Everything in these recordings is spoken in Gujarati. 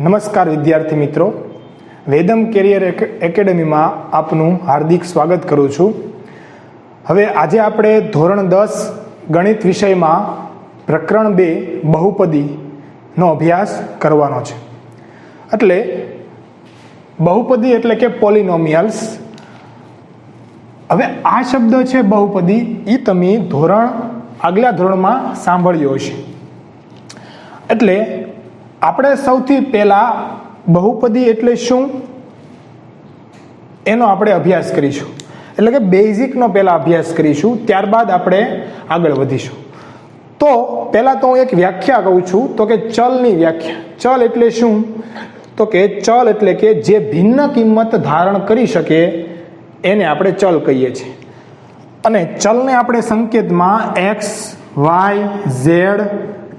નમસ્કાર વિદ્યાર્થી મિત્રો, વેદમ કેરિયર એકેડમીમાં આપનું હાર્દિક સ્વાગત કરું છું. હવે આજે આપણે ધોરણ 10 ગણિત વિષયમાં પ્રકરણ 2 બહુપદીનો અભ્યાસ કરવાનો છે. એટલે બહુપદી એટલે કે પોલિનોમિયલ્સ. હવે આ શબ્દ છે બહુપદી, એ તમે આગલા ધોરણમાં સાંભળ્યો હશે. એટલે આપણે સૌથી પહેલા બહુપદી એટલે શું એનો આપણે અભ્યાસ કરીશું. એટલે કે બેઝિકનો પહેલા અભ્યાસ કરીશું, ત્યારબાદ આપણે આગળ વધીશું. તો પહેલા તો હું એક વ્યાખ્યા કહું છું, તો કે ચલની વ્યાખ્યા. ચલ એટલે શું? તો કે ચલ એટલે કે જે ભિન્ન કિંમત ધારણ કરી શકે એને આપણે ચલ કહીએ છીએ. અને ચલને આપણે સંકેતમાં x, y, z,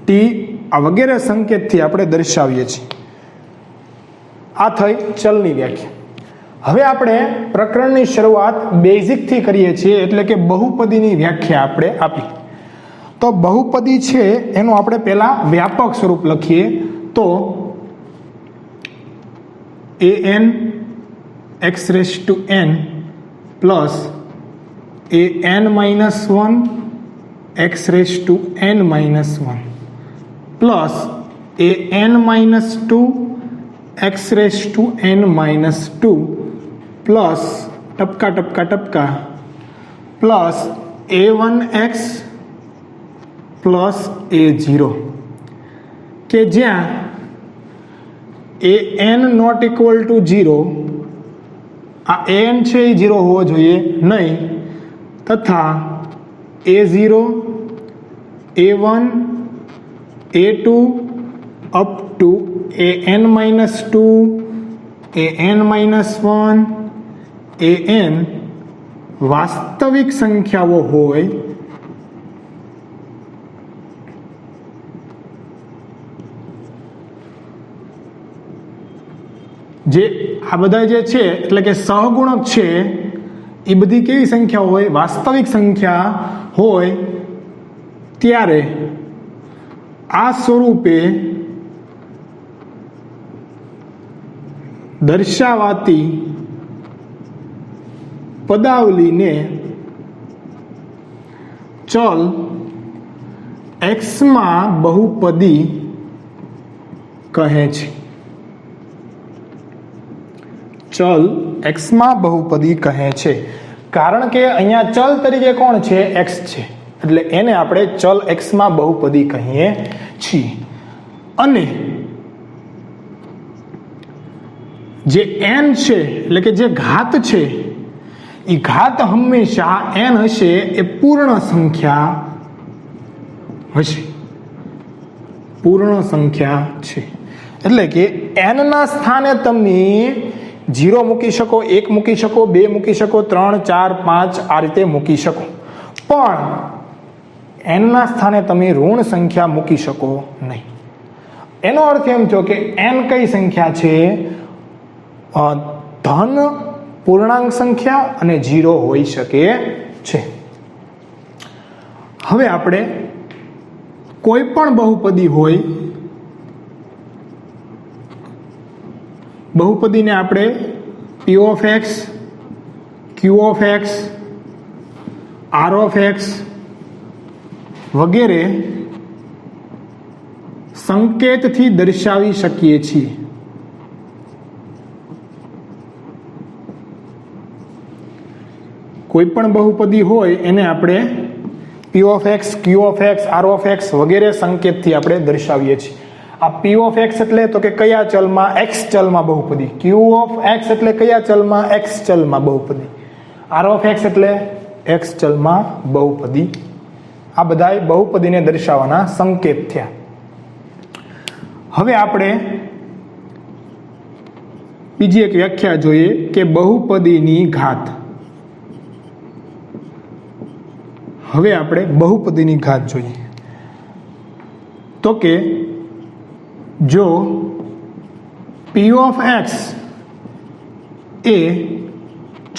t આ વગેરે સંકેતથી આપણે દર્શાવીએ છીએ. આ થઈ ચલની વ્યાખ્યા. હવે આપણે પ્રકરણની શરૂઆત બેઝિકથી કરીએ છીએ, એટલે કે બહુપદીની વ્યાખ્યા આપણે આપી. તો બહુપદી છે એનું આપણે પહેલા વ્યાપક સ્વરૂપ લખીએ તો an x⁻n plus an-1 x⁻n-1 plus an-2 x⁻n-2 plus ટપકા ટપકા ટપકા પ્લસ a1x પ્લસ a0, કે જ્યાં an નોટ ઇક્વલ ટુ 0, આ an છે એ 0 હોવો જોઈએ નહીં, તથા a0, a1, a2 up to an-2, an-1, an વાસ્તવિક સંખ્યાઓ હોય જે આ બધા જે છે એટલે કે સહગુણક છે એ બધી કેવી સંખ્યાઓ હોય? વાસ્તવિક સંખ્યા હોય. ત્યારે આ સ્વરૂપે દર્શાવાતી પદાવલીને ચલ એક્સમાં બહુપદી કહે છે. ચલ એક્સમાં બહુપદી કહે છે, કારણ કે અહીંયા ચલ તરીકે કોણ છે? એક્સ છે. એટલે એને આપણે ચલ એક્સમાં બહુપદી કહીએ છીએ. અને જે n છે એટલે કે જે ઘાત છે એ ઘાત હંમેશા n હશે એ પૂર્ણ સંખ્યા હશે. પૂર્ણ સંખ્યા છે એટલે કે n ના સ્થાને તમે 0 મૂકી શકો, 1 મૂકી શકો, 2 મૂકી શકો, 3, 4, 5 આ રીતે મૂકી શકો. પણ n ના સ્થાને તમે ઋણ સંખ્યા મૂકી શકો નહીં. એનો અર્થ એમ થયો કે n કઈ સંખ્યા છે? ધન પૂર્ણાંક સંખ્યા અને 0 હોઈ શકે છે. હવે આપણે કોઈ પણ બહુપદી હોય, બહુપદીને આપણે p of x, q of x, r of x વગેરે સંકેતથી દર્શાવી શકીએ છીએ. કોઈ પણ બહુપદી હોય એને આપણે p of x, q of x, r of x વગેરે સંકેતથી આપણે દર્શાવીએ છીએ. આ p of x એટલે તો કે કયા ચલમાં? x ચલમાં બહુપદી. q of x એટલે કયા ચલમાં? x ચલમાં બહુપદી. r of x એટલે x ચલમાં બહુપદી. આ બધા બહુપદીને દર્શાવવાના સંકેત થયા. હવે આપણે બીજી એક વ્યાખ્યા જોઈએ કે બહુપદીની ઘાત. હવે આપણે બહુપદીની ઘાત જોઈએ તો કે જો p of x એ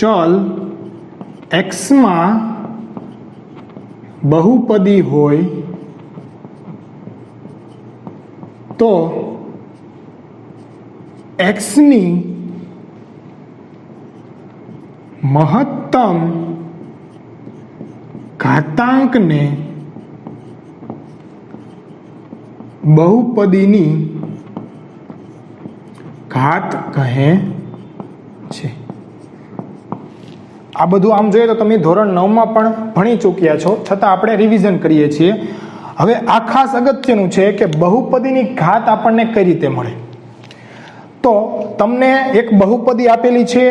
ચલ x માં બહુપદી હોય તો એક્સની મહત્તમ ઘાતાંકને બહુપદીની ઘાત કહે છે. આ બધું આમ જોઈએ તો તમે ધોરણ 9માં પણ ભણી ચૂક્યા છો, છતાં આપણે રિવિઝન કરીએ છીએ. હવે આ ખાસ અગત્યનું છે કે બહુપદીની ઘાત આપણને કઈ રીતે મળે. તો તમને એક બહુપદી આપેલી છે,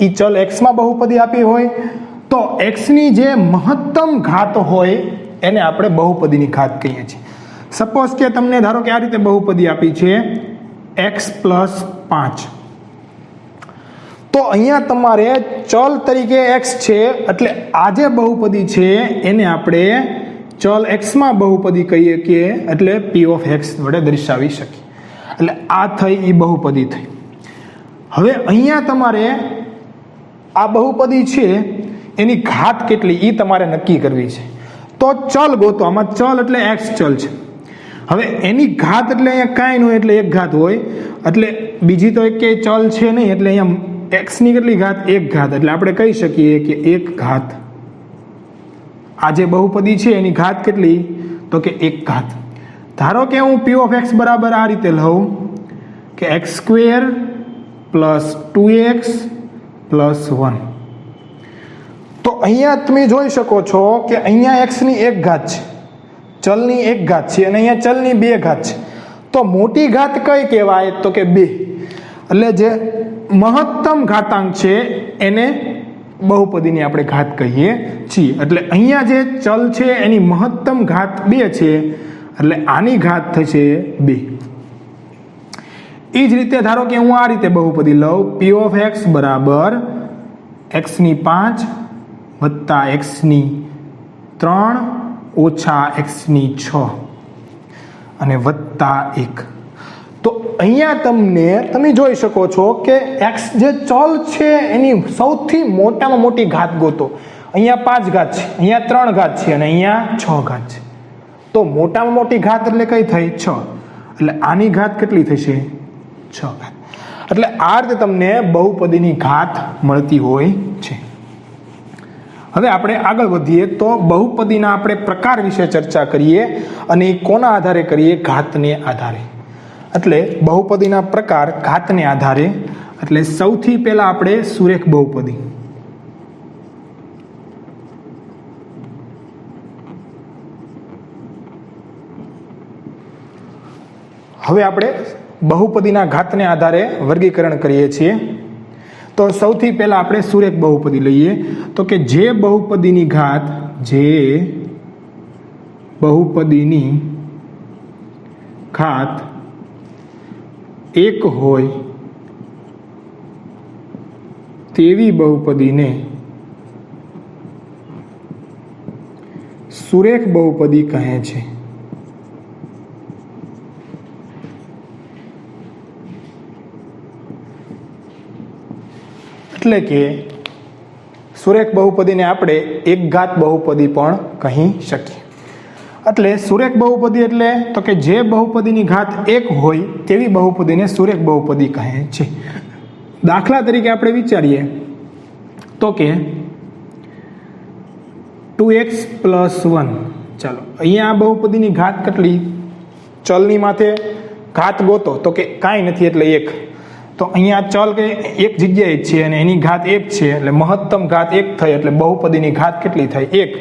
એ ચલ એક્સમાં બહુપદી આપી હોય તો એક્સની જે મહત્તમ ઘાત હોય એને આપણે બહુપદીની ઘાત કહીએ છીએ. સપોઝ કે તમને ધારો કે આ રીતે બહુપદી આપી છે x + 5. તો અહીંયા તમારે ચલ તરીકે x છે, એટલે આ જે બહુપદી છે એને આપણે ચલ એક્સમાં બહુપદી કહીએ કે એટલે p ઓફ x વડે દર્શાવી શકીએ. એટલે આ થઈ એ બહુપદી થઈ. હવે અહીંયા તમારે આ બહુપદી છે એની ઘાત કેટલી એ તમારે નક્કી કરવી છે. તો ચલ ગોતો, આમાં ચલ એટલે x ચલ છે. હવે એની ઘાત એટલે અહીંયા કાંઈ નહીં, એટલે એક ઘાત હોય, એટલે બીજી તો એક ચલ છે નહીં, એટલે અહીંયા x ની કેટલી ઘાત? એક ઘાત. એટલે આપણે કહી શકીએ કે એક ઘાત. આ જે બહુપદી છે એની ઘાત કેટલી? તો કે એક ઘાત. ધારો કે હું p ઓફ x બરાબર આ રીતે લઉં કે x² + 2x + 1. તો અહીંયા તમે જોઈ શકો છો કે અહીંયા x ની એક ઘાત છે, ચલની એક ઘાત છે, અને અહીંયા ચલની બે ઘાત છે. તો મોટી ઘાત કઈ કહેવાય? તો કે 2. એટલે જે મહત્તમ ઘાતાંક છે એને બહુપદીની આપણે ઘાત કહીએ છીએ. એટલે અહીંયા જે ચલ છે એની મહત્તમ ઘાત 2 છે, એટલે આની ઘાત થશે 2. એ જ રીતે ધારો કે હું આ રીતે બહુપદી લઉં, p ઓફ x બરાબર x ની 5 વત્તા x ની 3 ઓછા x ની 6 અને વત્તા 1. તો અહીંયા તમે જોઈ શકો છો કે x જે ચલ છે એની સૌથી મોટામાં મોટી ઘાત ગોતો. અહીંયા 5 ઘાત છે, અહીંયા 3 ઘાત છે અને અહીંયા 6 ઘાત છે. તો મોટામાં મોટી ઘાત એટલે કઈ થઈ? 6. એટલે આની ઘાત કેટલી થશે? 6 ઘાત. એટલે આ રીતે તમને બહુપદીની ઘાત મળતી હોય છે. હવે આપણે આગળ વધીએ તો બહુપદીના આપણે પ્રકાર વિશે ચર્ચા કરીએ, અને એ કોના આધારે કરીએ? ઘાતને આધારે. એટલે બહુપદીના પ્રકાર ઘાતને આધારે. એટલે સૌથી પહેલા આપણે સુરેખ બહુપદી. હવે આપણે બહુપદીના ઘાતને આધારે વર્ગીકરણ કરીએ છીએ. તો સૌથી પહેલા આપણે સુરેખ બહુપદી લઈએ. તો કે જે બહુપદીની ઘાત એક હોય તેવી બહુપદીને સુરેખ બહુપદી કહે છે. એટલે કે સુરેખ બહુપદીને આપણે એક ઘાત બહુપદી પણ કહી શકીએ. એટલે સુરેખ બહુપદી એટલે તો કે જે બહુપદીની ઘાત 1 હોય તેવી બહુપદીને સુરેખ બહુપદી કહે છે. દાખલા તરીકે આપણે વિચારીએ તો કે 2x + 1. ચાલો અહીંયા આ બહુપદીની ઘાત કેટલી? ચલની માથે ઘાત ગોતો, તો કે કાંઈ નથી એટલે 1. તો અહીંયા ચલ કે એક જગ્યાએ જ છે અને એની ઘાત 1 છે, એટલે મહત્તમ ઘાત 1 થઈ, એટલે બહુપદીની ઘાત કેટલી થઈ? 1.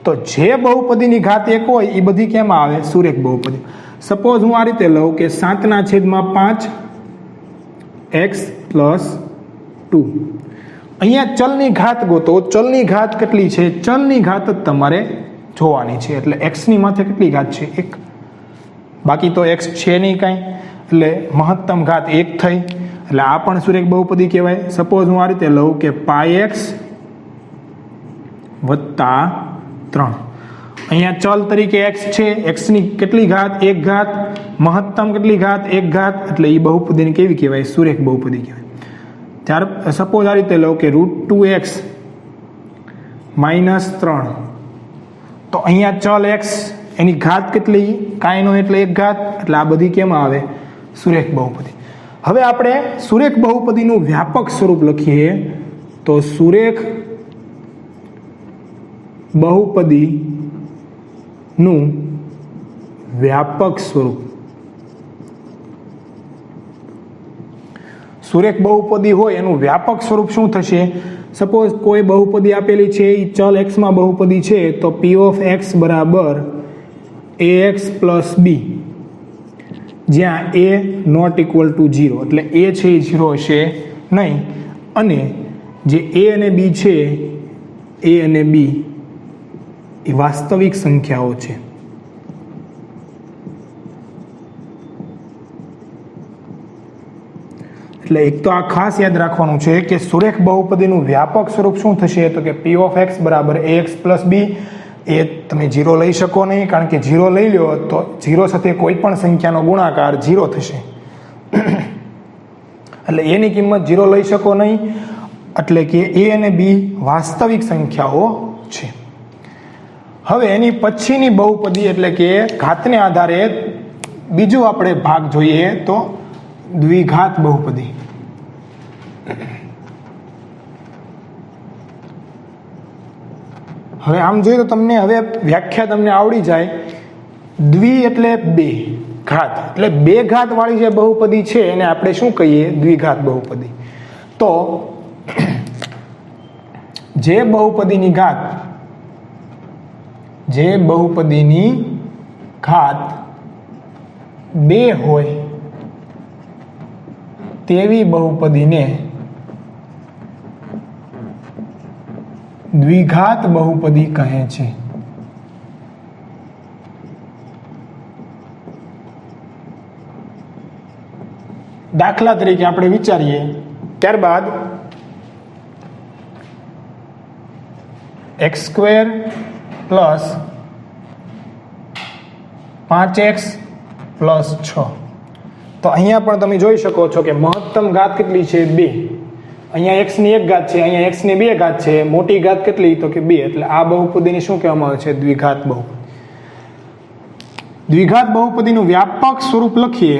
તો જે બહુપદીની ઘાત 1 હોય એ બધી કેમાં આવે? સુરેખ બહુપદી. સપોઝ હું આ રીતે લઉં કે 7/5 x + 2. અહીંયા ચલની ઘાત ગોતો. ચલની ઘાત કેટલી છે? ચલની ઘાત જ તમારે જોવાની છે. એટલે x ની માથે કેટલી ઘાત છે? 1. બાકી તો x છે નહીં કાંઈ, એટલે મહત્તમ ઘાત 1 થઈ, એટલે આ પણ સુરેખ બહુપદી કહેવાય. સપોઝ હું આ રીતે લઉં કે πx + 3. અહીંયા ચલ તરીકે x છે, x ની કેટલી ઘાત? 1 ઘાત. મહત્તમ કેટલી ઘાત? 1 ઘાત. એટલે એ બહુપદીને કેવી કહેવાય? સુરેખ બહુપદી કહેવાય. ત્યાર સપોઝ આ રીતે લઉં કે √2x - 3. તો અહીંયા ચલ x એની ઘાત કેટલી? કાંઈ નો એટલે 1 ઘાત. એટલે આ બધી કેમાં આવે? સુરેખ બહુપદી. હવે આપણે સુરેખ બહુપદીનું વ્યાપક સ્વરૂપ લખીએ તો સુરેખ બહુપદીનું વ્યાપક સ્વરૂપ. સુરેખ બહુપદી હોય એનું વ્યાપક સ્વરૂપ શું થશે? સપોઝ કોઈ બહુપદી આપેલી છે, એ ચલ x માં બહુપદી છે, તો p ઓફ x બરાબર ax પ્લસ b, જ્યાં a નોટ ઇક્વલ ટુ 0, એટલે a છે એ 0 હશે નહીં, અને જે a અને b છે, a અને b એ વાસ્તવિક સંખ્યાઓ છે. એટલે એક તો આ ખાસ યાદ રાખવાનું છે કે સુરેખ બહુપદીનું વ્યાપક સ્વરૂપ શું થશે? તો કે p ઓફ x બરાબર ax પ્લસ b. એ તમે 0 લઈ શકો નહીં, કારણ કે 0 લઈ લો તો 0 સાથે કોઈ પણ સંખ્યાનો ગુણાકાર 0 થશે. એટલે એની કિંમત 0 લઈ શકો નહીં, એટલે કે a અને b વાસ્તવિક સંખ્યાઓ છે. હવે એની પછીની બહુપદી એટલે કે ઘાતને આધારે બીજું આપણે ભાગ જોઈએ તો દ્વિઘાત બહુપદી. હવે આમ જોઈએ તો તમને હવે વ્યાખ્યા તમને આવડી જાય. દ્વિ એટલે બે, ઘાત એટલે બે ઘાત વાળી જે બહુપદી છે એને આપણે શું કહીએ? દ્વિઘાત બહુપદી. તો જે બહુપદીની ઘાત બે હોય તેવી બહુપદીને દ્વિઘાત બહુપદી કહે છે. દાખલા તરીકે આપણે વિચારીએ, ત્યારબાદ x square plus 5x plus 6. તો અહીંયા પણ તમે જોઈ શકો છો કે મહત્તમ ઘાત કેટલી છે? 2. અહીંયા x ની એક ઘાત છે, અહીંયા x ની બે ઘાત છે. મોટી ઘાત કેટલી? તો કે 2. એટલે આ બહુપદીને શું કહેવામાં આવે છે? દ્વિઘાત બહુપદી. દ્વિઘાત બહુપદીનું વ્યાપક સ્વરૂપ લખીએ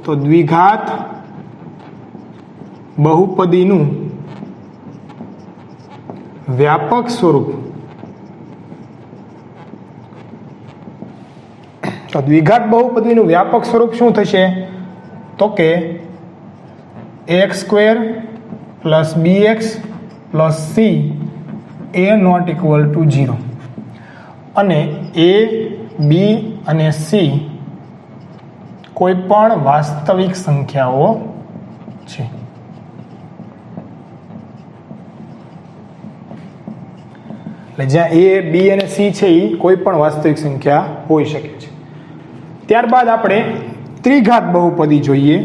તો દ્વિઘાત બહુપદીનું વ્યાપક સ્વરૂપ. તો દ્વિઘાત બહુપદીનું વ્યાપક સ્વરૂપ શું થશે? તો કે ax square plus bx plus c a not equal to 0, અને a b અને c કોઈ પણ વાસ્તવિક સંખ્યાઓ છે. એટલે જ્યાં a b અને c છે એ કોઈ પણ વાસ્તવિક સંખ્યા હોઈ શકે છે. ત્યારબાદ આપણે ત્રિઘાત બહુપદી જોઈએ.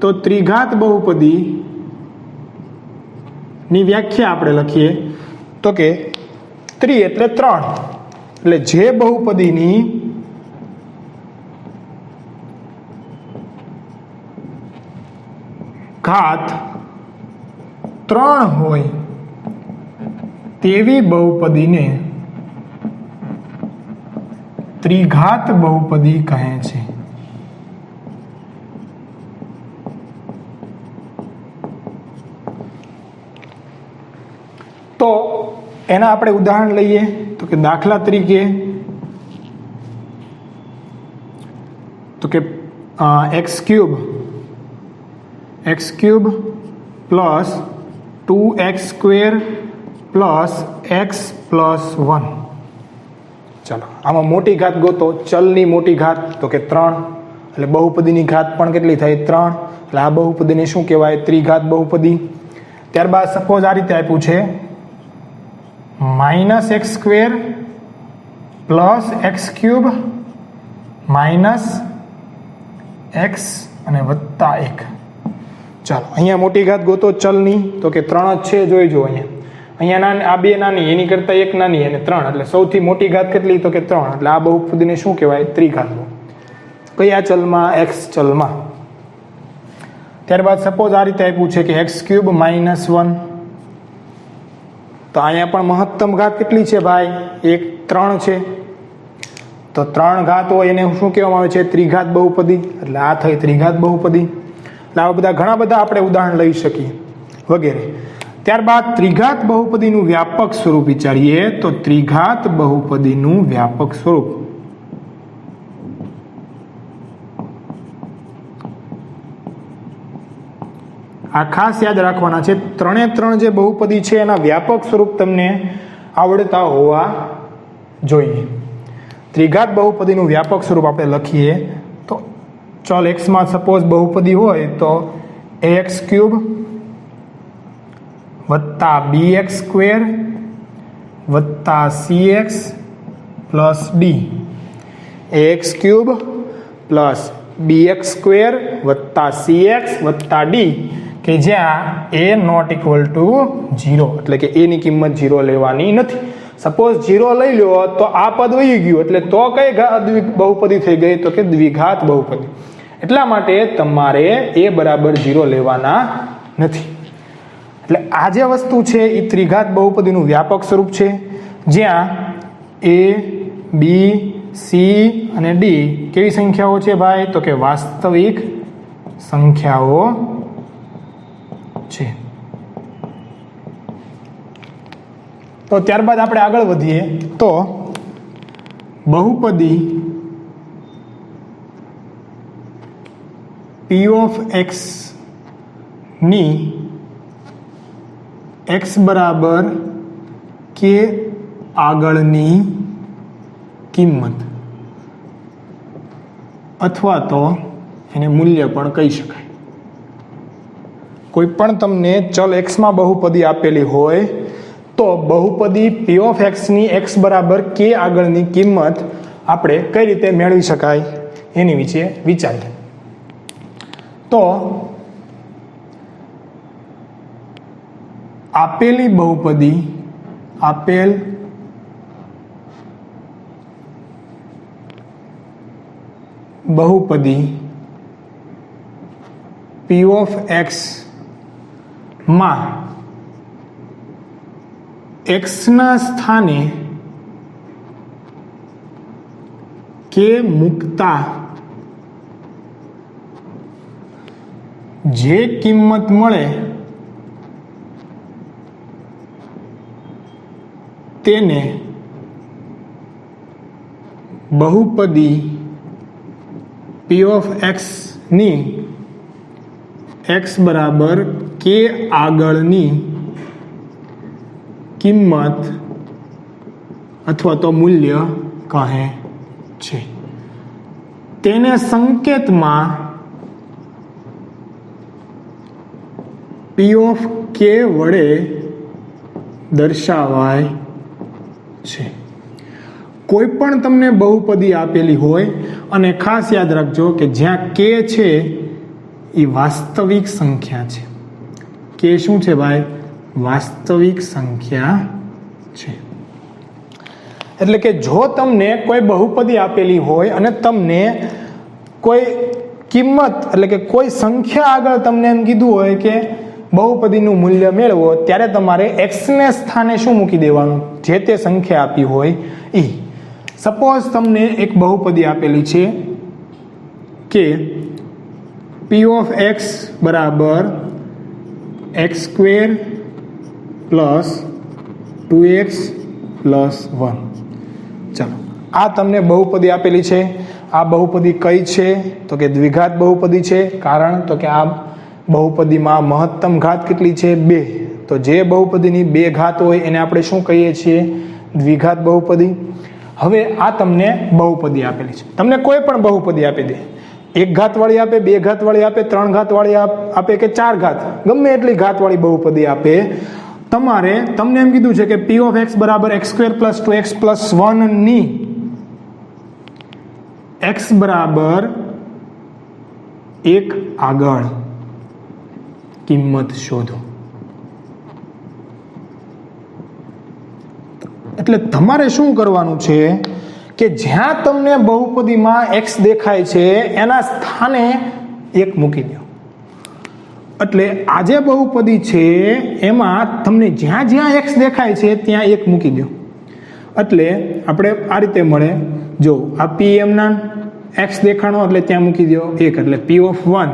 તો ત્રિઘાત બહુપદી ની વ્યાખ્યા આપણે લખીએ તો કે ત્રિ એટલે 3, એટલે જે બહુપદીની ઘાત 3 હોય તેવી બહુપદીને ત્રિઘાત બહુપદી કહે છે. તો એના આપણે ઉદાહરણ લઈએ તો કે દાખલા તરીકે x cube plus 2x square plus x plus 1. ચાલો આમાં મોટી ઘાત ગોતો. ચલની મોટી ઘાત તો કે 3, એટલે બહુપદીની ઘાત પણ કેટલી થાય? 3. એટલે આ બહુપદીને શું કહેવાય? ત્રિઘાત બહુપદી. ત્યારબાદ સપોઝ આ રીતે આપ્યું છે -x square plus x cube minus x અને વત્તા 1. ચાલો અહીંયા મોટી ઘાત ગોતો ચલની તો કે 3 જ છે. જોઈ જો અહીંયા નાની, આ બે નાની, એની કરતા એક નાની અને 3, એટલે સૌથી મોટી ઘાત કેટલી? તો કે 3. એટલે આ બહુપદીને શું કહેવાય? ત્રિઘાત. કયા ચલમાં? x ચલમાં. ત્યારબાદ સપોઝ આ રીતે આપ્યું છે કે x ક્યુબ માઇનસ 1. તો અહીંયા પણ મહત્તમ ઘાત કેટલી છે ભાઈ? 3 છે. તો 3 ઘાત હોય એને શું કહેવામાં આવે છે? ત્રિઘાત બહુપદી. એટલે આ થઈ ત્રિઘાત બહુપદી. એટલે આવા બધા ઘણા બધા આપણે ઉદાહરણ લઈ શકીએ વગેરે. ત્યારબાદ ત્રિઘાત બહુપદીનું વ્યાપક સ્વરૂપ વિચારીએ તો ત્રિઘાત બહુપદીનું વ્યાપક સ્વરૂપ આ ખાસ યાદ રાખવાના છે. 3 એ 3 જે બહુપદી છે એના વ્યાપક સ્વરૂપ તમને આવડતા હોવા જોઈએ. ત્રિઘાત બહુપદીનું વ્યાપક સ્વરૂપ આપણે લખીએ તો ચલ x માં સપોઝ બહુપદી હોય તો ax³ વત્તા bx² વત્તા cx plus d, ax³ plus bx² વત્તા cx વત્તા d, કે જ્યાં a નોટ ઇક્વલ ટુ 0, એટલે કે a ની કિંમત 0 લેવાની નથી. સપોઝ 0 લઈ લો તો આ પદ વહી ગયું, એટલે તો કઈ બહુપદી થઈ ગઈ તો કે દ્વિઘાત બહુપદી. એટલા માટે તમારે a બરાબર 0 લેવાના નથી. એટલે આ જે વસ્તુ છે એ ત્રિઘાત બહુપદીનું વ્યાપક સ્વરૂપ છે, જ્યાં a b c અને d કેવી સંખ્યાઓ છે ભાઈ તો કે વાસ્તવિક સંખ્યાઓ છે. તો ત્યારબાદ આપણે આગળ વધીએ તો બહુપદી p ઓફ x ની x બરાબર k આગળની કિંમત અથવા તો એને મૂલ્ય પણ કહી શકાય. કોઈ પણ તમને ચલ x માં બહુપદી આપેલી હોય તો બહુપદી p ઓફ x ની x બરાબર k આગળની કિંમત આપણે કઈ રીતે મેળવી શકાય એની વિશે વિચારીએ. તો આપેલ બહુપદી p ઓફ x માં x ના સ્થાને k મૂકતા જે કિંમત મળે તેને બહુપદી p ઓફ x ની x બરાબર k આગળની કિંમત અથવા તો મૂલ્ય કહે છે. તેને સંકેતમાં p ઓફ k વડે દર્શાવાય છે. કોઈ પણ તમને બહુપદી આપેલી હોય, અને ખાસ યાદ રાખજો કે જ્યાં k છે એ વાસ્તવિક સંખ્યા છે. k શું છે ભાઈ? વાસ્તવિક સંખ્યા છે. એટલે કે જો તમને કોઈ બહુપદી આપેલી હોય અને તમને કોઈ કિંમત એટલે કે કોઈ સંખ્યા આગળ તમને એમ કીધું હોય કે બહુપદીનું મૂલ્ય મેળવો, ત્યારે તમારે x ને સ્થાને શું મૂકી દેવાનું? જે તે સંખ્યા આપી હોય એ. સપોઝ તમને એક બહુપદી આપેલી છે કે p ઓફ x બરાબર x² પ્લસ 2x પ્લસ 1. ચાલો, આ તમને બહુપદી આપેલી છે. આ બહુપદી કઈ છે તો કે દ્વિઘાત બહુપદી છે. કારણ તો કે આ બહુપદીમાં મહત્તમ ઘાત કેટલી છે? 2. તો જે બહુપદીની 2 ઘાત હોય એને આપણે શું કહીએ છીએ? દ્વિઘાત બહુપદી. હવે આ તમને બહુપદી આપેલી છે. તમને કોઈ પણ બહુપદી આપી દે, 1 ઘાત વાળી આપે, 2 ઘાત વાળી આપે, 3 ઘાત વાળી આપે કે 4 ઘાત, ગમે એટલી ઘાત વાળી બહુપદી આપે, તમને એમ કીધું છે કે p ઓફ x બરાબર x² પ્લસ 2x પ્લસ 1 ની x બરાબર 1 આગળ કિંમત શોધો. એટલે તમારે શું કરવાનું છે કે જ્યાં તમને બહુપદીમાં x દેખાય છે એના સ્થાને 1 મૂકી દો. એટલે આ જે બહુપદી છે એમાં તમને જ્યાં જ્યાં x દેખાય છે ત્યાં 1 મૂકી દો. એટલે આપણે આ રીતે મળે. જો આ p એમના x દેખાણો એટલે ત્યાં મૂકી દો 1, એટલે p ઓફ 1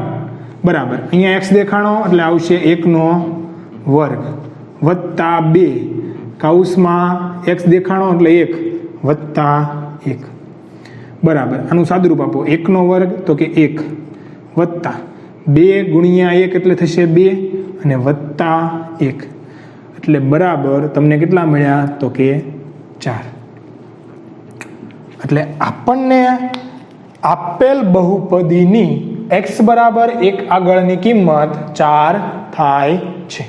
બરાબર. અહીંયા x દેખાણો એટલે આવશે 1 વર્ગ વત્તા 2 કૌંસમાં x દેખાણો એટલે 1 વત્તા 1 બરાબર. આનું સાદુરૂપ આપો. 1 વર્ગ તો કે 1 વત્તા 2 ગુણ્યા 1 એટલે થશે 2 અને વત્તા 1 એટલે બરાબર તમને કેટલા મળ્યા તો કે 4. એટલે આપણને આપેલ બહુપદીની x બરાબર 1 આગળની કિંમત 4 થાય છે.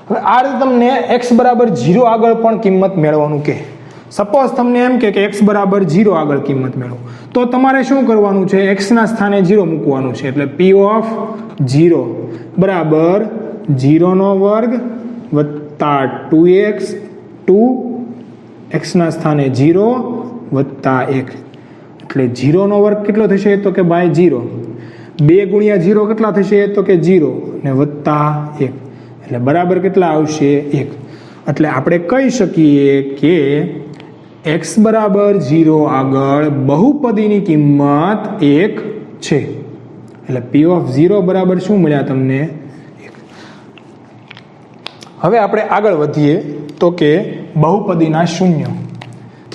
હવે આ રીતે તમને x બરાબર 0 આગળ પણ કિંમત મેળવવાનું કહે. સપોઝ તમને એમ કે x બરાબર 0 આગળ કિંમત મેળવો તો તમારે શું કરવાનું છે? x ના સ્થાને 0 મૂકવાનું છે. એટલે p ઓફ 0 બરાબર 0 વર્ગ વત્તા 2x 2 x ના સ્થાને 0 વત્તા 1 એટલે 0 વર્ગ કેટલો થશે તો કે બાય 0. 2 ગુણ્યા 0 કેટલા થશે તો કે 0 ને વત્તા 1 એટલે બરાબર કેટલા આવશે 1. એટલે આપણે કહી શકીએ કે x બરાબર 0 આગળ બહુપદીની કિંમત 1 છે. એટલે p ઓફ 0 બરાબર શું મળ્યા તમને 1. હવે આપણે આગળ વધીએ તો કે બહુપદીના શૂન્ય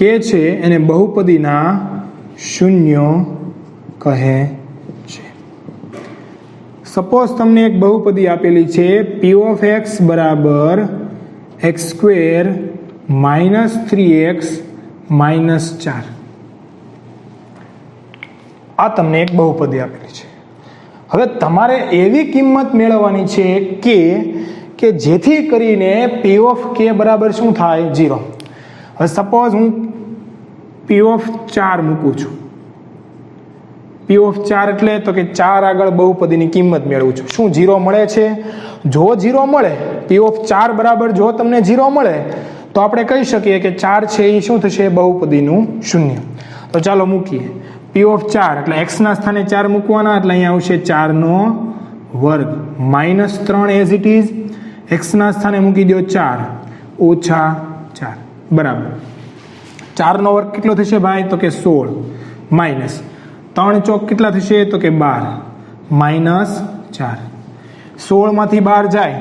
કે છે એને બહુપદીના શૂન્ય કહે છે. સપોઝ તમને એક બહુપદી આપેલી છે p ઓફ x બરાબર x square minus 3x minus 4. આ તમને એક બહુપદી આપેલી છે. હવે તમારે એવી કિંમત મેળવવાની છે કે જેથી કરીને p ઓફ k બરાબર શું થાય 0. હવે સપોઝ હું p ઓફ 4 મૂકું છું. p ઓફ 4 એટલે તો કે 4 આગળ બહુપદીની કિંમત મેળવું છું. શું 0 મળે છે? જો 0 મળે p ઓફ 4 બરાબર જો તમને 0 મળે તો આપણે કહી શકીએ કે 4 છે એ શું થશે બહુપદીનું શૂન્ય. તો ચાલો મૂકીએ. p ઓફ 4 એટલે x ના સ્થાને 4 મૂકવાના એટલે અહીંયા આવશે 4 વર્ગ minus 3 as it is. x ના સ્થાને મૂકી દો 4 ઓછા 4 બરાબર. 4 વર્ગ કેટલો થશે ભાઈ તો કે 16 માઇનસ 3 ચોક કેટલા થશે તો કે 12 માઇનસ 4. 16 માંથી 12 જાય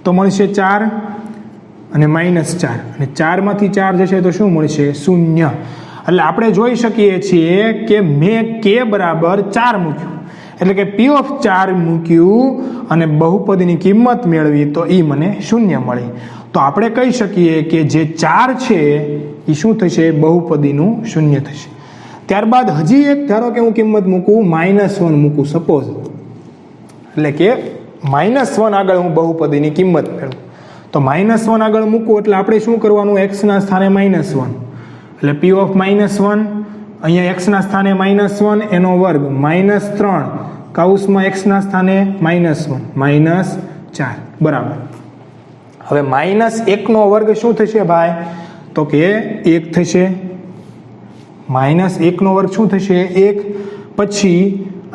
તો મળશે 4 અને માઇનસ 4 અને 4 માંથી 4 જશે તો શું મળશે 0. એટલે આપણે જોઈ શકીએ છીએ કે મેં k બરાબર 4 મૂક્યું એટલે કે p ઓફ 4 મૂક્યું અને બહુપદીની કિંમત મેળવી તો એ મને 0 મળી. તો આપણે કહી શકીએ કે જે 4 છે એ શું થશે બહુપદીનું 0 થશે. ત્યારબાદ હજી એક ધારો કે હું કિંમત મૂકું -1 મૂકું સપોઝ એટલે કે -1 આગળ હું બહુપદીની કિંમત મેળવું તો -1 આગળ મૂકું એટલે આપણે શું કરવાનું x ના સ્થાને -1 એટલે p ઓફ -1 અહીંયા x ના સ્થાને -1 એનો વર્ગ -3 કૌંસમાં x ના સ્થાને -1 -4 બરાબર. હવે -1 વર્ગ શું થશે ભાઈ તો કે 1 થશે. -1 વર્ગ શું થશે 1. પછી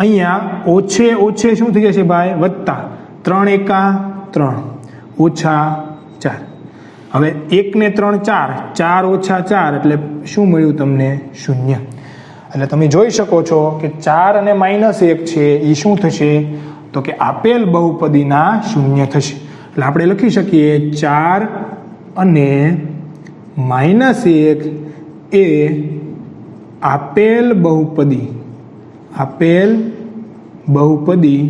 અહીંયા ઓછે શું થઈ જશે ભાઈ વત્તા 3 એકા 3 ઓછા 4. હવે 1 ને 3 4 4 ઓછા 4 એટલે શું મળ્યું તમને 0. એટલે તમે જોઈ શકો છો કે 4 અને -1 છે એ શું થશે તો કે આપેલ બહુપદીના શૂન્ય થશે. એટલે આપણે લખી શકીએ 4 અને -1 એ આપેલ બહુપદી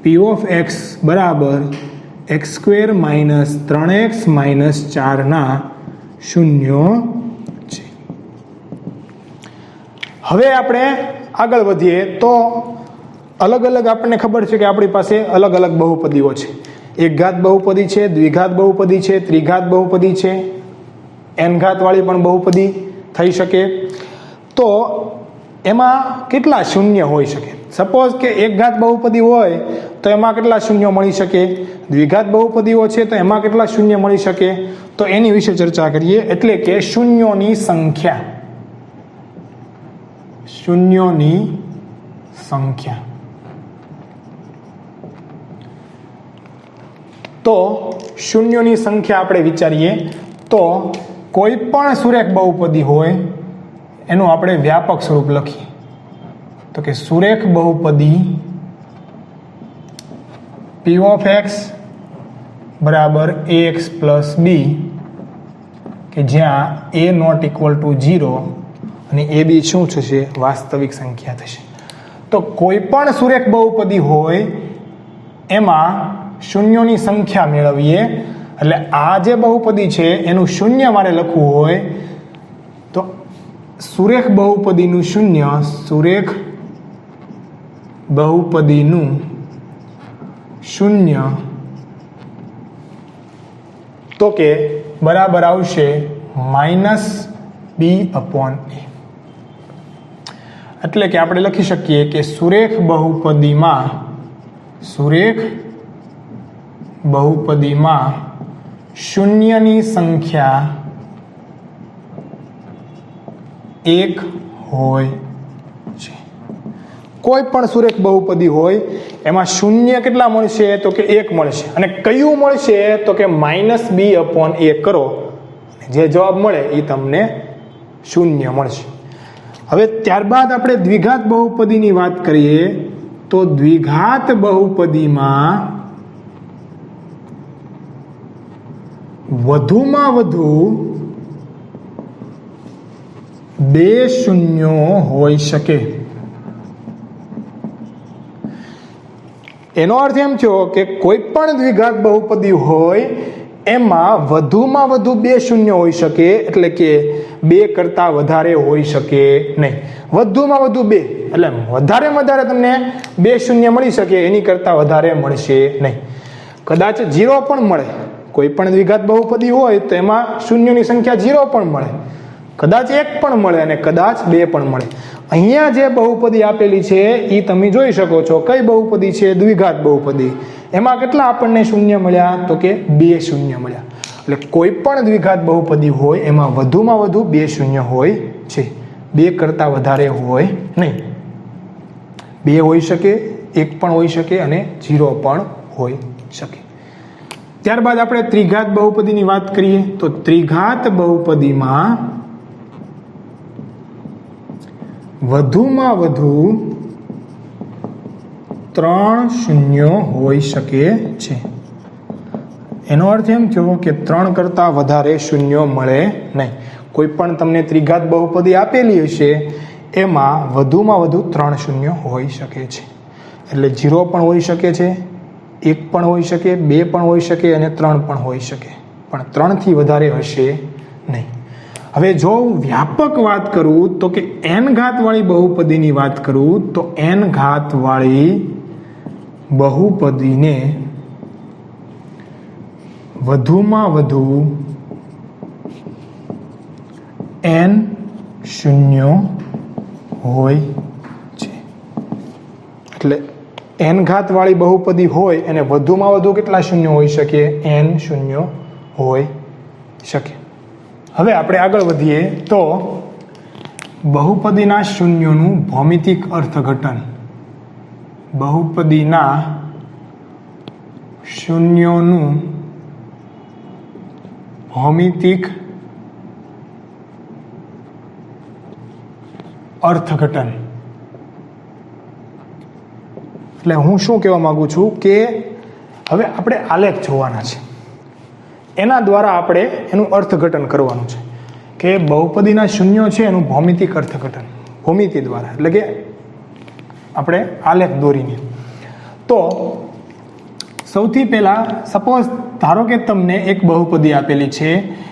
p ઓફ x બરાબર x square minus 3x minus 4 ના શૂન્ય છે. હવે આપણે આગળ વધીએ તો અલગ અલગ આપણને ખબર છે કે આપણી પાસે અલગ અલગ બહુપદીઓ છે. એક ઘાત બહુપદી છે, દ્વિઘાત બહુપદી છે, ત્રિઘાત બહુપદી છે, n ઘાત વાળી પણ બહુપદી થઈ શકે. તો એમાં કેટલા શૂન્ય હોઈ શકે? સપોઝ કે એક ઘાત બહુપદી હોય તો એમાં કેટલા શૂન્ય મળી શકે? દ્વિઘાત બહુપદીઓ છે તો એમાં કેટલા શૂન્ય મળી શકે? તો એની વિશે ચર્ચા કરીએ. એટલે કે શૂન્યોની સંખ્યા. તો શૂન્યોની સંખ્યા આપણે વિચારીએ તો કોઈ પણ સુરેખ બહુપદી હોય એનું આપણે વ્યાપક સ્વરૂપ લખીએ તો કે સુરેખ બહુપદી પી ઓફ એક્સ બરાબર એ એક્સ પ્લસ બી, કે જ્યાં એ નોટ ઇક્વલ ટુ 0 અને એ બી શું થશે? વાસ્તવિક સંખ્યા થશે. તો કોઈ પણ સુરેખ બહુપદી હોય એમાં શૂન્યોની સંખ્યા મેળવીએ. એટલે આ જે બહુપદી છે એનું શૂન્ય મારે લખવું હોય તો સુરેખ બહુપદીનું શૂન્ય, સુરેખ બહુપદીનું શૂન્ય તો કે બરાબર આવશે -b/a. એટલે કે આપણે લખી શકીએ કે સુરેખ બહુપદીમાં શૂન્યની સંખ્યા 1 હોય છે. કોઈ પણ સુરેખ બહુપદી હોય એમાં શૂન્ય કેટલા મળશે? તો કે 1 મળશે. અને કયું મળશે? તો કે -b/a કરો, જે જવાબ મળે એ તમને શૂન્ય મળશે. હવે ત્યારબાદ આપણે દ્વિઘાત બહુપદીની વાત કરીએ તો દ્વિઘાત બહુપદીમાં વધુમાં વધુ 2 શૂન્યો હોઈ શકે. એનો અર્થ એમ થયો કે કોઈ પણ દ્વિઘાત બહુપદી હોય એમાં વધુમાં વધુ 2 શૂન્ય હોઈ શકે. એટલે કે 2 કરતાં વધારે હોઈ શકે નહીં. વધુમાં વધુ 2 એટલે વધારેમાં વધારે તમને 2 શૂન્ય મળી શકે, એની કરતાં વધારે મળશે નહીં. કદાચ 0 પણ મળે. કોઈ પણ દ્વિઘાત બહુપદી હોય તો એમાં શૂન્યની સંખ્યા 0 પણ મળે, કદાચ 1 પણ મળે અને કદાચ 2 પણ મળે. અહીંયા જે બહુપદી આપેલી છે એ તમે જોઈ શકો છો. કઈ બહુપદી છે? દ્વિઘાત બહુપદી. એમાં કેટલા આપણને શૂન્ય મળ્યા? તો કે 2 શૂન્ય મળ્યા. એટલે કોઈ પણ દ્વિઘાત બહુપદી હોય એમાં વધુમાં વધુ 2 શૂન્ય હોય છે, 2 કરતાં વધારે હોય નહીં. 2 હોઈ શકે, 1 પણ હોઈ શકે અને 0 પણ હોઈ શકે. ત્યારબાદ આપણે ત્રિઘાત બહુપદીની વાત કરીએ તો ત્રિઘાત બહુપદીમાં વધુમાં વધુ 3 શૂન્યો હોઈ શકે છે. એનો અર્થ એમ થયો કે 3 કરતાં વધારે શૂન્યો મળે નહીં. કોઈ પણ તમને ત્રિઘાત બહુપદી આપેલી હશે એમાં વધુમાં વધુ 3 શૂન્યો હોઈ શકે છે. એટલે 0 પણ હોઈ શકે છે, 1 પણ હોઈ શકે, 2 પણ હોઈ શકે અને 3 પણ હોઈ શકે, પણ 3 થી વધારે હશે નહીં. હવે જો હું વ્યાપક વાત કરું તો કે n ઘાતવાળી બહુપદીની વાત કરું તો n ઘાતવાળી બહુપદીને વધુમાં વધુ n શૂન્યો હોય છે. એટલે n ઘાતવાળી બહુપદી હોય અને વધુમાં વધુ કેટલા શૂન્યો હોઈ શકે? n શૂન્યો હોઈ શકે. હવે આપણે આગળ વધીએ તો બહુપદીના શૂન્યોનું ભૌમિતિક અર્થઘટન. બહુપદીના શૂન્યોનું ભૌમિતિક અર્થઘટન. એટલે હું શું કહેવા માંગુ છું કે હવે આપણે આલેખ જોવાના છે, એના દ્વારા આપણે એનું અર્થઘટન કરવાનું છે કે બહુપદીના શૂન્યો છે એનું ભૌમિતિક અર્થઘટન ભૌમિતિ દ્વારા, એટલે કે આપણે આલેખ દોરીને. તો સૌથી પહેલાં સપોઝ ધારો કે તમને એક બહુપદી આપેલી છે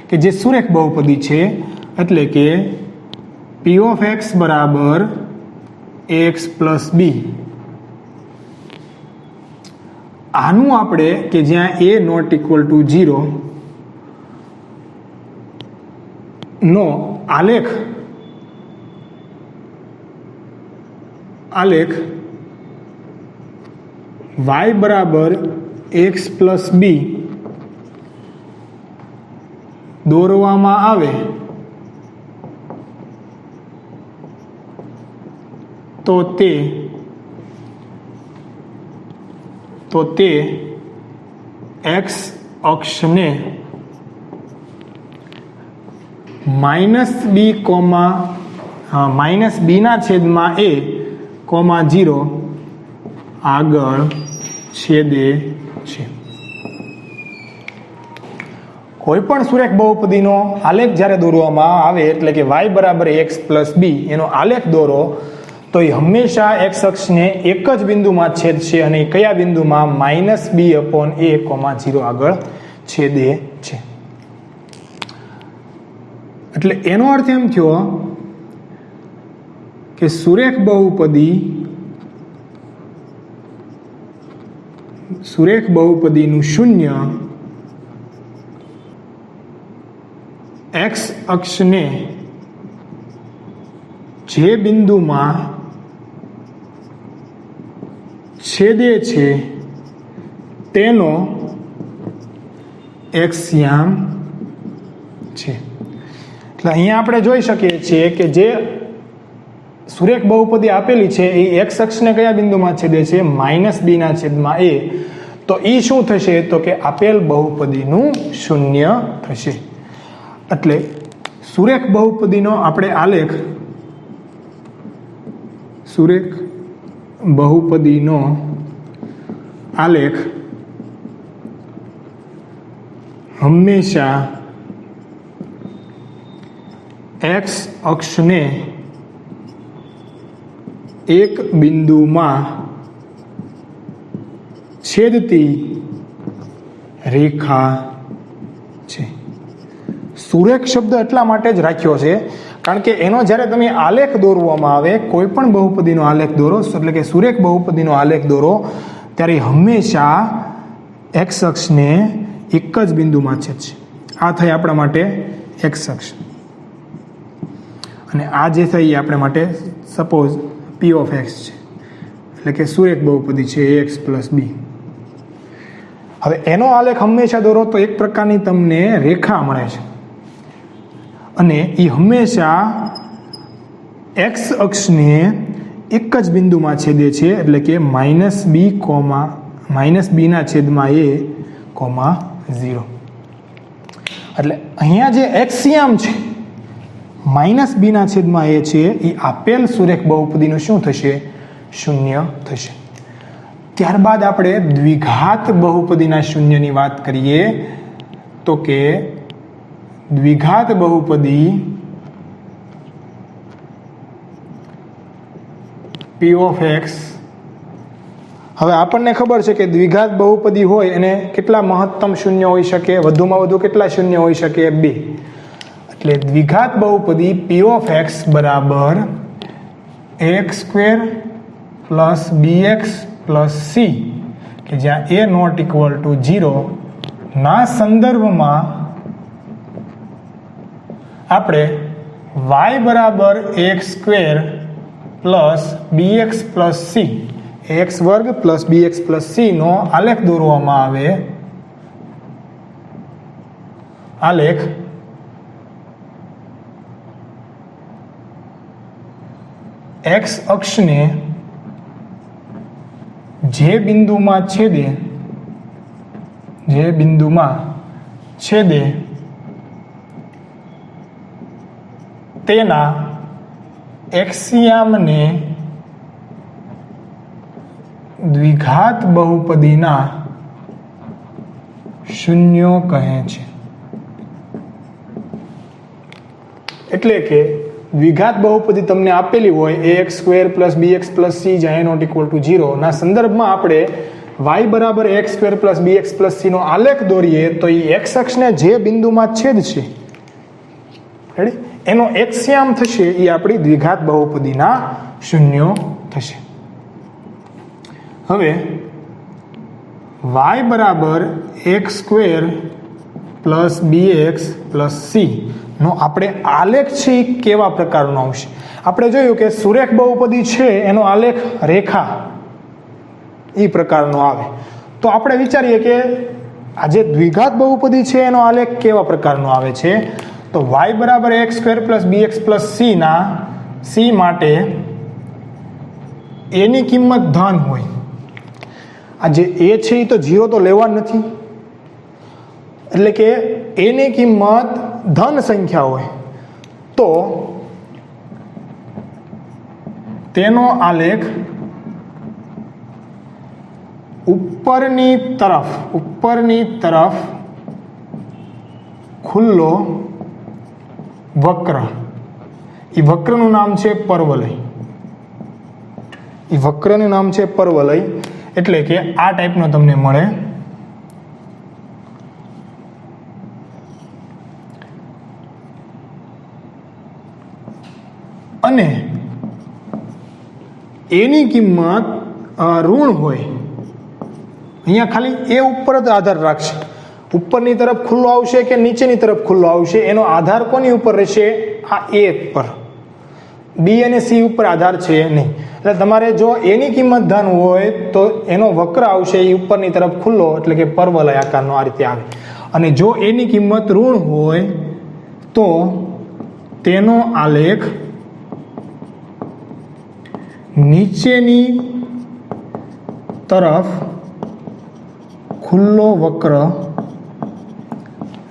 કે જે સુરેખ બહુપદી છે, એટલે કે પી ઓફ એક્સ બરાબર એક્સ પ્લસ બી. આનું આપણે કે જ્યાં એ નોટ ઇક્વલ ટુ 0 નો આલેખ y બરાબર એક્સ પ્લસ બી દોરવામાં આવે તો તે એક્સ અક્ષને -b ના છેદમાં a, 0 આગળ છેદે છે. કોઈ પણ સુરેખ બહુપદીનો આલેખ જ્યારે દોરવામાં આવે એટલે કે y બરાબર x પ્લસ બી એનો આલેખ દોરો તો એ હંમેશા x અક્ષને એક જ બિંદુમાં છેદશે અને કયા બિંદુમાં -b/a,0 આગળ છેદે છે. એટલે એનો અર્થ એમ થયો કે સુરેખ બહુપદીનું શૂન્ય x અક્ષને જે બિંદુમાં છેદે છે તેનો એક્સિયામ છે. એટલે અહીંયા આપણે જોઈ શકીએ છીએ કે જે સુરેખ બહુપદી આપેલી છે એ x અક્ષને કયા બિંદુમાં છેદે છે -b/a. તો એ શું થશે તો કે આપેલ બહુપદીનું શૂન્ય થશે. એટલે સુરેખ બહુપદીનો આપણે આલેખ હંમેશા x અક્ષને એક બિંદુમાં છેદતી રેખા છે. સુરેખ શબ્દ એટલા માટે જ રાખ્યો છે કારણ કે એનો જ્યારે તમે આલેખ દોરવામાં આવે કોઈ પણ બહુપદીનો આલેખ દોરો એટલે કે સુરેખ બહુપદીનો આલેખ દોરો ત્યારે હંમેશા x અક્ષને એક જ બિંદુમાં છેદશે. આ થઈ આપણા માટે x અક્ષ અને આ જે થઈ એ આપણા માટે સપોઝ p ઓફ x છે એટલે કે સુરેખ બહુપદી છે ax પ્લસ b. હવે એનો આલેખ હંમેશા દોરો તો એક પ્રકારની તમને રેખા મળે છે અને એ હંમેશા x અક્ષને એક જ બિંદુમાં છેદે છે એટલે કે -b/a,0. એટલે અહીંયા જે એક્સિયામ છે -b/a છે એ આપેલ સુરેખ બહુપદીનું શું થશે શૂન્ય થશે. ત્યારબાદ આપણે દ્વિઘાત બહુપદીના શૂન્યની વાત કરીએ તો કે દ્વિઘાત બહુપદી p ઓફ x. હવે આપણને ખબર છે કે દ્વિઘાત બહુપદી હોય અને કેટલા મહત્તમ શૂન્ય હોઈ શકે વધુમાં વધુ કેટલા શૂન્ય હોઈ શકે 2. એટલે દ્વિઘાત બહુપદી p ઓફ x બરાબર ax² plus bx plus c કે જ્યાં a નોટ ઇક્વલ ટુ 0 ના સંદર્ભમાં આપણે y બરાબર ax² plus bx plus c ax² plus bx plus c નો આલેખ દોરવામાં આવે. આલેખ x અક્ષને જે બિંદુમાં છેદે તેના એક્સિયામને દ્વિઘાત બહુપદીના શૂન્યો કહે છે. એટલે કે દ્વિઘાત બહુપદી તમને આપેલી હોય ax² plus bx plus c જ્યાં a નોટ ઇક્વલ ટુ 0 ના સંદર્ભમાં આપણે y બરાબર ax² plus bx plus c નો આલેખ દોરીએ તો એ x અક્ષને જે બિંદુમાં છેદશે રેડી એનો એક્સિયામ થશે એ આપણી દ્વિઘાત બહુપદીના શૂન્યો થશે. હવે y બરાબર ax² plus bx plus c નો આપણે આલેખ છે એ કેવા પ્રકારનો આવશે. આપણે જોયું કે સુરેખ બહુપદી છે એનો આલેખ રેખા એ પ્રકારનો આવે. તો આપણે વિચારીએ કે આ જે દ્વિઘાત બહુપદી છે એનો આલેખ કેવા પ્રકારનો આવે છે. તો y બરાબર ax² plus bx plus c ના c માટે a ની કિંમત ધન હોય. આ જે a છે એ તો 0 તો લેવા નથી એટલે કે a ની કિંમત ધન સંખ્યા હોય તો તેનો આલેખ ઉપરની તરફ ખુલ્લો વક્ર, એ વક્રનું નામ છે પરવલય. એટલે કે આ ટાઈપનો તમને મળે. અને એની કિંમત ઋણ હોય. અહીંયા ખાલી એ ઉપર જ આધાર રાખશે, ઉપરની તરફ ખુલ્લો આવશે કે નીચેની તરફ ખુલ્લો આવશે એનો આધાર કોની ઉપર રહેશે? આ એ પર. બી અને સી ઉપર આધાર છે નહીં. એટલે તમારે જો એની કિંમત ધન હોય તો એનો વક્ર આવશે એ ઉપરની તરફ ખુલ્લો, એટલે કે પરવલય આકારનો આ રીતે આવે. અને જો એની કિંમત ઋણ હોય તો તેનો આલેખ નીચેની તરફ ખુલ્લો વક્ર,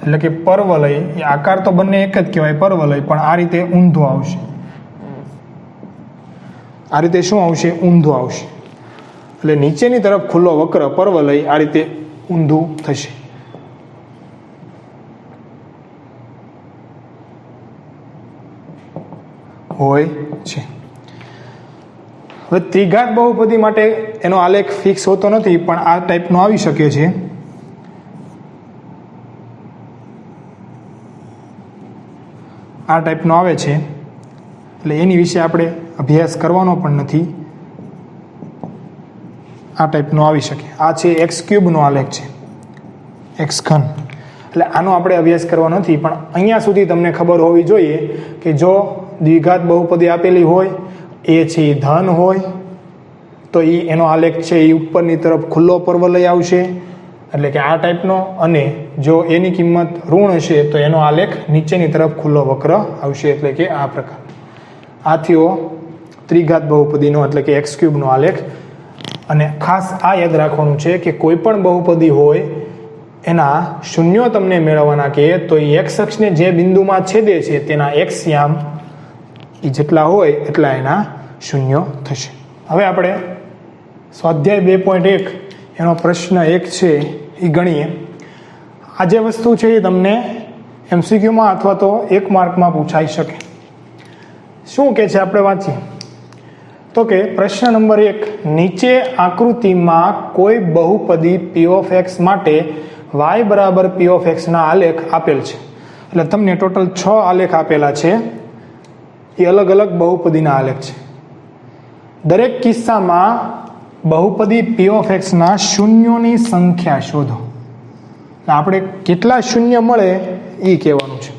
એટલે કે પરવલય. એ આકાર તો બંને એક જ કહેવાય, પરવલય, પણ આ રીતે ઊંધો આવશે. આ રીતે શું આવશે? ઊંધો આવશે. એટલે નીચેની તરફ ખુલ્લો વક્ર પરવલય આ રીતે ઊંધું થશે. હોય છે. હવે ત્રિઘાત બહુપદી માટે એનો આલેખ ફિક્સ હોતો નથી, પણ આ ટાઈપનો આવી શકે છે. આ ટાઈપનો આવે છે, એટલે એની વિશે આપણે અભ્યાસ કરવાનો પણ નથી. આ ટાઈપનો આવી શકે. આ છે x³ નો આલેખ છે, x ઘન. એટલે આનો આપણે અભ્યાસ કરવાનો નથી, પણ અહીંયા સુધી તમને ખબર હોવી જોઈએ કે જો દ્વિઘાત બહુપદી આપેલી હોય, એ છે એ ધન હોય, તો એનો આલેખ છે એ ઉપરની તરફ ખુલ્લો પરવલય આવશે, એટલે કે આ ટાઈપનો. અને જો એની કિંમત ઋણ હશે તો એનો આલેખ નીચેની તરફ ખુલ્લો વક્ર આવશે, એટલે કે આ પ્રકાર. આ થયો ત્રિઘાત બહુપદીનો, એટલે કે x³ નો આલેખ. અને ખાસ આ યાદ રાખવાનું છે કે કોઈ પણ બહુપદી હોય એના શૂન્યો તમને મેળવવાના કે તો એ x અક્ષને જે બિંદુમાં છેદે છે તેના x યામ એ જેટલા હોય એટલા એના શૂન્યો થશે. હવે આપણે સ્વાધ્યાય 2.1 એનો પ્રશ્ન 1 છે એ ગણીએ. આ જે વસ્તુ છે એ તમને MCQમાં અથવા તો 1 માર્કમાં પૂછાઈ શકે. શું કે છે આપણે વાંચીએ તો કે પ્રશ્ન નંબર 1, નીચે આકૃતિમાં કોઈ બહુપદી p of x માટે y બરાબર p of x ના આલેખ આપેલ છે. એટલે તમને ટોટલ 6 આલેખ આપેલા છે, એ અલગ અલગ બહુપદીના આલેખ છે. દરેક કિસ્સામાં બહુપદી p of x ના શૂન્યોની સંખ્યા શોધો. આપણે કેટલા શૂન્ય મળે એ કહેવાનું છે.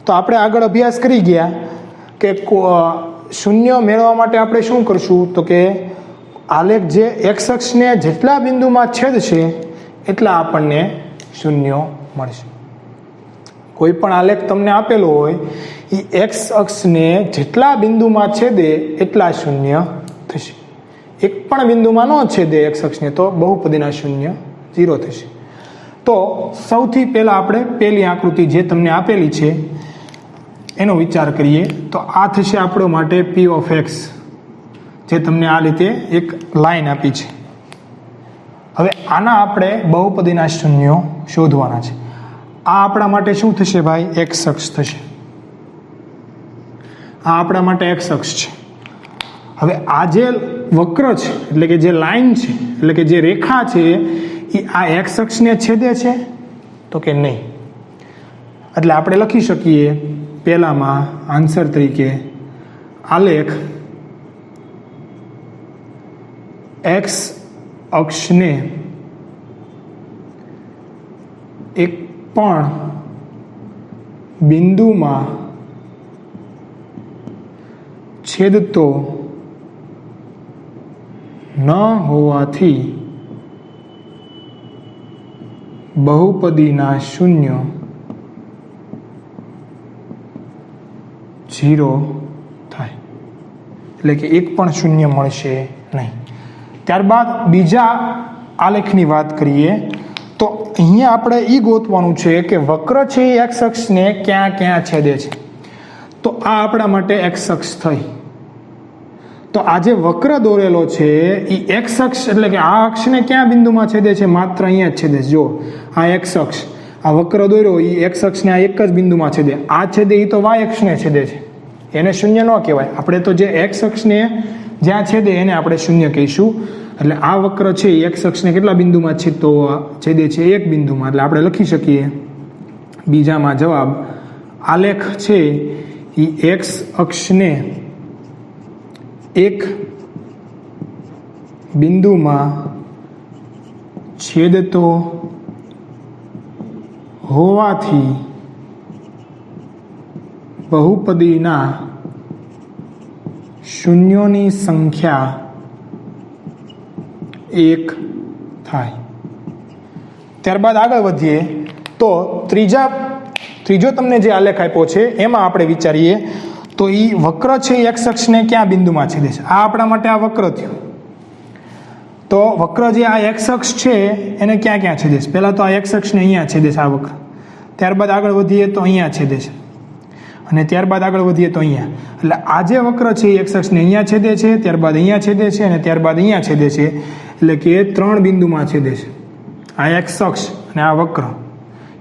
તો આપણે આગળ અભ્યાસ કરી ગયા કે શૂન્ય મેળવવા માટે આપણે શું કરશું તો કે આલેખ જે x અક્ષને જેટલા બિંદુમાં છેદશે એટલા આપણને શૂન્યો મળશે. કોઈ પણ આલેખ તમને આપેલો હોય એ x અક્ષને જેટલા બિંદુમાં છેદે એટલા શૂન્ય થશે. એક પણ બિંદુમાં ન છેદે x અક્ષને તો બહુપદીના શૂન્ય 0 થશે. તો સૌથી પહેલા આપણે પહેલી આકૃતિ જે તમને આપેલી છે એનો વિચાર કરીએ. તો આ થશે આપણો માટે p of x, જે તમને આ રીતે એક લાઈન આપી છે. હવે આના આપણે બહુપદીના શૂન્યો શોધવાના છે. આ આપણા માટે શું થશે ભાઈ? x અક્ષ થશે. આ આપણા માટે x અક્ષ છે. હવે આ જે વક્ર છે, એટલે કે જે લાઈન છે, એટલે કે જે રેખા છે, એ આ x અક્ષને છેદે છે તો કે નહીં. એટલે આપણે લખી શકીએ પહેલામાં આન્સર તરીકે આલેખ x અક્ષને એક પણ બિંદુમાં છેદતો ન હોવાથી બહુપદીના શૂન્યો 0 થાય. એટલે કે એક પણ શૂન્ય મળશે નહીં. ત્યારબાદ બીજા આલેખની વાત કરીએ તો અહીંયા આપણે એ ગોતવાનું છે કે વક્ર છે એ x અક્ષને ક્યાં ક્યાં છેદે છે. તો આ આપણા માટે x અક્ષ થઈ. તો આ જે વક્ર દોરેલો છે એ એક્સ અક્ષ એટલે કે આ અક્ષને ક્યાં બિંદુમાં છેદે છે? માત્ર અહીંયા જ છેદે છે. જો આ એક્સ અક્ષ, આ વક્ર દોર્યો એ એક્સ અક્ષને આ એક જ બિંદુમાં છેદે. આ છેદે એ તો વાય અક્ષને છેદે છે, એને શૂન્ય ન કહેવાય. આપણે તો જે એક્સ અક્ષને જ્યાં છેદે એને આપણે શૂન્ય કહીશું. એટલે આ વક્ર છે એ એક્સ અક્ષને કેટલા બિંદુમાં છેદે છે? એક બિંદુમાં. એટલે આપણે લખી શકીએ બીજામાં જવાબ આલેખ છે એ એક્સ અક્ષને એક બિંદુમાં છેદતો હોવાથી બહુપદીના શૂન્યોની સંખ્યા એક થાય. ત્યારબાદ આગળ વધીએ તો ત્રીજો તમને જે આલેખ આપ્યો છે એમાં આપણે વિચારીએ તો એ વક્ર છે એ એક્સ અક્ષને ક્યાં બિંદુમાં છેદે છે? આ આપણા માટે આ વક્ર થયું. તો વક્ર જે આ એક્સ અક્ષ છે એને ક્યાં ક્યાં છેદે છે? પહેલાં તો આ એક્સ અક્ષને અહીંયા છેદે છે આ વક્ર, ત્યારબાદ આગળ વધીએ તો અહીંયા છેદે છે, અને ત્યારબાદ આગળ વધીએ તો અહીંયા. એટલે આ જે વક્ર છે એ એક્સ અક્ષને અહીંયા છેદે છે, ત્યારબાદ અહીંયા છેદે છે, અને ત્યારબાદ અહીંયા છેદે છે. એટલે કે 3 બિંદુમાં છેદે છે. આ એક્સ અક્ષ અને આ વક્ર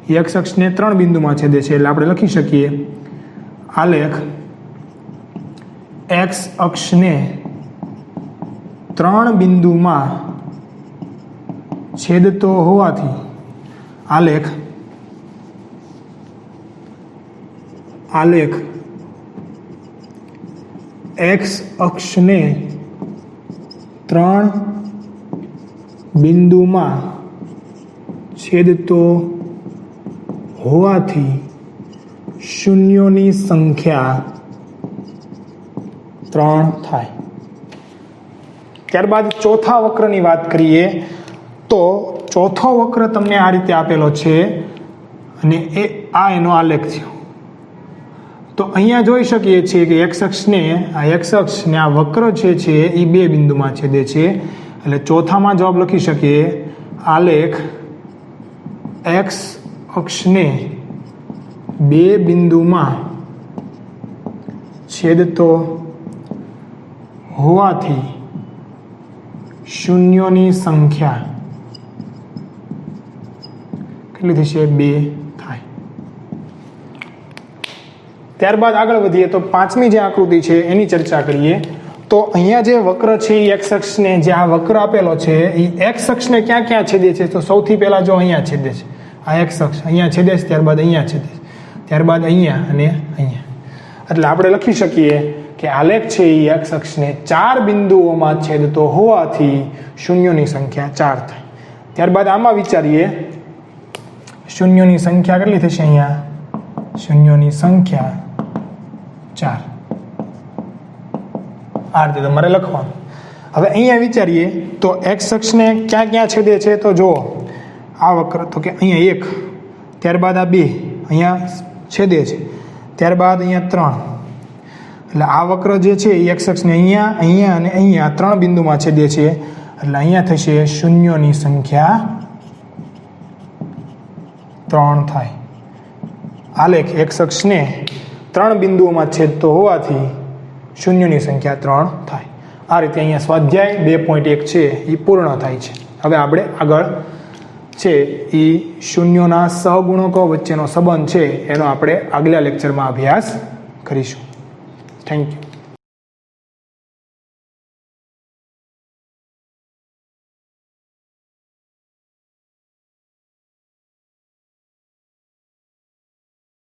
એ એક્સ અક્ષને 3 બિંદુમાં છેદે છે. એટલે આપણે લખી શકીએ આલેખ એક્સ અક્ષને 3 બિંદુમાં છેદતો હોવાથી આલેખ એક્સ અક્ષને 3 બિંદુમાં છેદતો હોવાથી શૂન્યોની સંખ્યા 3 થાય. ત્યારબાદ ચોથા વક્રની વાત કરીએ તો ચોથો વક્ર તમને આ રીતે આપેલો છે અને આ એનો આલેખ થયો. તો અહીંયા જોઈ શકીએ છીએ કે એક્સ અક્ષને આ વક્ર છે એ 2 બિંદુમાં છેદે છે. એટલે ચોથામાં જવાબ લખી શકીએ આલેખ એક્સ અક્ષને 2 બિંદુમાં છેદતો હોવાથી શૂન્યોની સંખ્યા કેટલી થશે? 2 થાય. ત્યારબાદ આગળ વધીએ તો 5મી જે આકૃતિ છે એની ચર્ચા કરીએ. તો અહીંયા જે વક્ર છે એ એક્સ અક્ષને જે આ વક્ર આપેલો છે એ એક્સ અક્ષને ક્યાં ક્યાં છેદે છે? તો સૌથી પહેલા જો અહીંયા છેદે છે આ એક્સ અક્ષ, અહીંયા છેદે છે, ત્યારબાદ અહીંયા છેદે છે, ત્યારબાદ અહીંયા અને અહીંયા. એટલે આપણે લખી શકીએ કે આલેખ છે એ એક્સ અક્ષને 4 બિંદુઓમાં છેદતો હોવાથી શૂન્યોની સંખ્યા 4 થાય. ત્યારબાદ આમાં વિચારીએ શૂન્યોની સંખ્યા કેટલી થશે? અહીંયા શૂન્યોની સંખ્યા 4. આ રીતે તમારે લખવાનું. હવે અહીંયા વિચારીએ તો એક્સ અક્ષને ક્યાં ક્યાં છેદે છે? તો જુઓ આ વક્ર તો કે અહીંયા 1, ત્યારબાદ આ 2 અહીંયા છેદે છે, ત્યારબાદ અહીંયા 3. એટલે આ વક્ર જે છે એ એક્સ અક્ષને અહીંયા અને અહીંયા 3 બિંદુમાં છેદે છે. એટલે અહીંયા થશે શૂન્યોની સંખ્યા 3 થાય. આલેખ એક્સ અક્ષને 3 બિંદુઓમાં છેદતો હોવાથી શૂન્યોની સંખ્યા 3 થાય. આ રીતે અહીંયા સ્વાધ્યાય 2.1 છે એ પૂર્ણ થાય છે. હવે આપણે આગળ છે એ શૂન્યોના સહગુણકો વચ્ચેનો સંબંધ છે એનો આપણે આગલા લેક્ચરમાં અભ્યાસ કરીશું. Thank you.